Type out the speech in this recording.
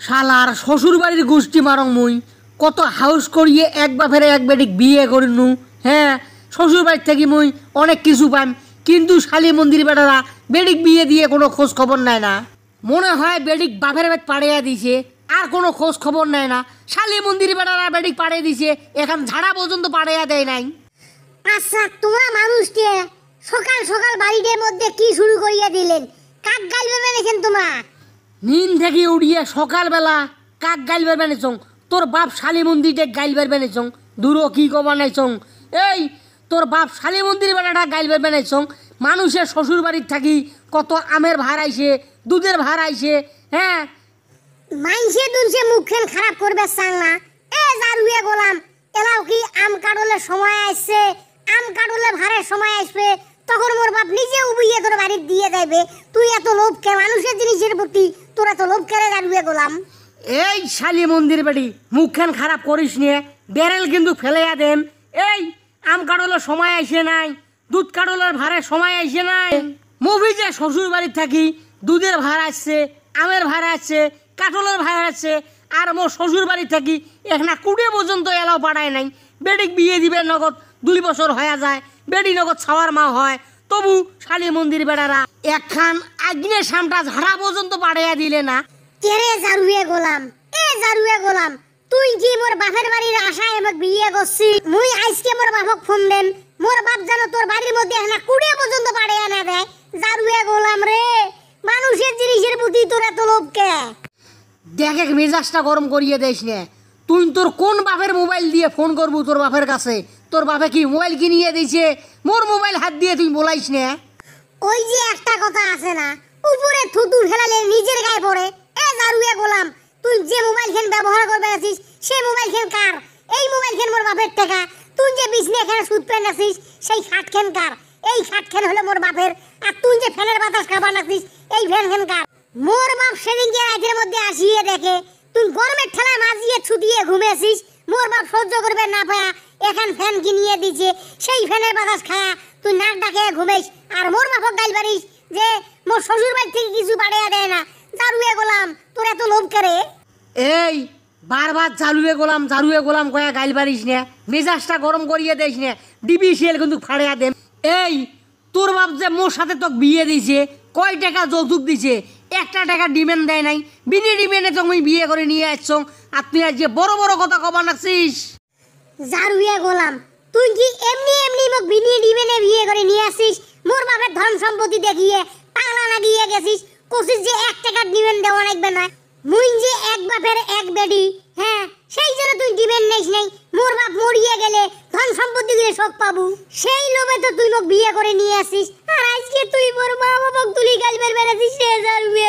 শালার শ্বশুর বাড়ির গোষ্ঠী মারং মুই কত হাউস করিয়ে এক বাপের এক বেটিক বিয়ে করিনু। হ্যাঁ, শ্বশুর বাড়ির থেকে মুই অনেক কিছু পাম, কিন্তু শালি মন্দির বেটারা বেটিক বিয়ে দিয়ে কোনো খোঁজ খবর নেয় না। মনে হয় বেটিক বাপের বেট পাড়িয়ে দিছে, আর কোনো খোঁজ খবর নেয় না। শালি মন্দির বেটারা বেটিক পাড়িয়ে দিছে, এখন ঝাড়া পর্যন্ত পাড়িয়ে দেয় নাই। আচ্ছা, তোমরা মানুষকে সকাল সকাল বাড়ির মধ্যে কি শুরু করিয়া দিলেন? কাক গাইবে বেনেছেন তোমরা? নিন থেকে উড়িয়ে সকালবেলা কাক গাইবার বেনেছং? তোর বাপ শালি মন্দিরে গাইবার বেনেছং? দূরও কি কবা নাইছং? এই তোর বাপ শালি মন্দির বেলাটা গাইবার বেনেছং? মানুষের শ্বশুর বাড়ির থাকি কত আমের ভার আইছে, দুধের ভার আইছে। হ্যাঁ, মাইনসে দুনসে মুখখান খারাপ করবে চাং না। এ জারুয়ে গোলাম, এলাও কি আম কাটলের সময় আসছে, আম কাটলের ভারের সময় আসবে, তখন মোর বাপ নিজে উবিয়ে তোর বাড়ি দিয়ে যাইবে। তুই এত লোভ কে মানুষের জিনিসের প্রতি? তোর এত লোভ কে রে জারুয়ে গোলাম? এই শালি মন্দির বাড়ি মুখখান খারাপ করিস নিয়ে, বেরেল কিন্তু ফেলেয়া দেন। এই আম কাটলের সময় আইসে নাই, দুধ কাটলের ভারের সময় আইসে নাই। মুভি যে শ্বশুর বাড়ির থাকি দুধের ভার আসছে, আমের ভার আসছে, কাটলের ভার আসছে, আর মোর শ্বশুর বাড়ি থাকি এখানে কুড়ে পর্যন্ত এলাও পাঠায় নাই। বেটিক বিয়ে দিবে নগদ 2 বছর হয়ে যায়, বেটি নগদ ছাওয়ার মা হয়, তবু শালি মন্দির বেড়ারা একখান আগ্নের সামটা ঝাড়া পর্যন্ত পাঠাইয়া দিলে না। কেরে জারুয়ে গোলাম, এ জারুয়ে গোলাম, তুই কি মোর বাপের বাড়ির আশায় আমাকে বিয়ে করছি? মুই আজকে মোর বাপক ফোন দেন, মোর বাপ যেন তোর বাড়ির মধ্যে এখানে কুড়ে পর্যন্ত পাঠাইয়া না দেয়। জারুয়ে গোলাম রে, মানুষের জিনিসের প্রতি তোর এত লোভ কে? দেখ এক মেজাজটা গরম করিয়ে দেস নে। তুই তোর কোন বাপের মোবাইল দিয়ে ফোন করবো তোর বাপের কাছে? তোর বাপে কি মোবাইল কিনিয়ে দিয়েছে? মোর মোবাইল হাত দিয়ে তুই বলাইস নে। ওই যে একটা কথা আছে না, উপরে থুতু ফেলালে নিজের গায়ে পড়ে। এ জারুয়ে গোলাম, তুই যে মোবাইল ফোন ব্যবহার করবে আছিস, সেই মোবাইল ফোন কার? এই মোবাইল ফোন মোর বাপের টাকা। তুই যে বিছনে এখানে সুদ পেন আছিস, সেই খাট খেন কার? এই খাট খেন হলো মোর বাপের। আর তুই যে ফ্যানের বাতাস খাবার নাছিস, এই ফ্যান খেন কার? মোর বাপ সেদিনকে রাতের মধ্যে আসিয়ে দেখে তুই গরমের ঠেলায় মাঝিয়ে ছুটিয়ে ঘুমেছিস। মোর বাপ সহ্য করবে না পায়া এখন ফ্যান কিনিয়ে দিছে, সেই ফ্যানের বাতাস খায়া তুই নাক ডাকে ঘুমেস, আর মোর বাপক গাইল পারিস যে মোর শ্বশুর বাড়ি থেকে কিছু পাঠিয়ে দেয় না। জারুয়ে গোলাম, তোর এত লোভ করে? এই বারবার জারুয়ে গোলাম কয়া গাইল পারিস নে, মেজাজটা গরম করিয়ে দেস নে। ডিবিসিএল কিন্তু ফাড়িয়া দেন। এই তোর বাপ যে মোর সাথে তোকে বিয়ে দিছে, কয় টাকা যৌতুক দিছে? 1 টাকা ডিমেন্ড দেয় নাই। বিনি ডিমেন্ডে তুমি বিয়ে করে নিয়ে আসছ, আর তুই আজ যে বড় বড় কথা কবা নাছিস। জারুয়ে গোলাম, তুই কি এমনি এমনি মোক বিনি ডিমেনে বিয়ে করে নিয়ে আসিস? মোর বাপের ধন সম্পত্তি দেখিয়ে পাগলা লাগিয়ে গেছিস, কোসিস যে 1 টাকা ডিমেন্ড দেওয়া লাগবে না। মুই যে এক বাপের এক বেডি, হ্যাঁ, সেই জন্য তুই ডিমেন্ড নেস নাই। মোর বাপ মরিয়ে গেলে ধন সম্পত্তি দিয়ে শোক পাবো, সেই লোভে তো তুই মোক বিয়ে করে নিয়ে আসিস। আর আজকে তুই মোর মা বাপক তুলি গাইবার বেড়াছিস রে জারুয়ে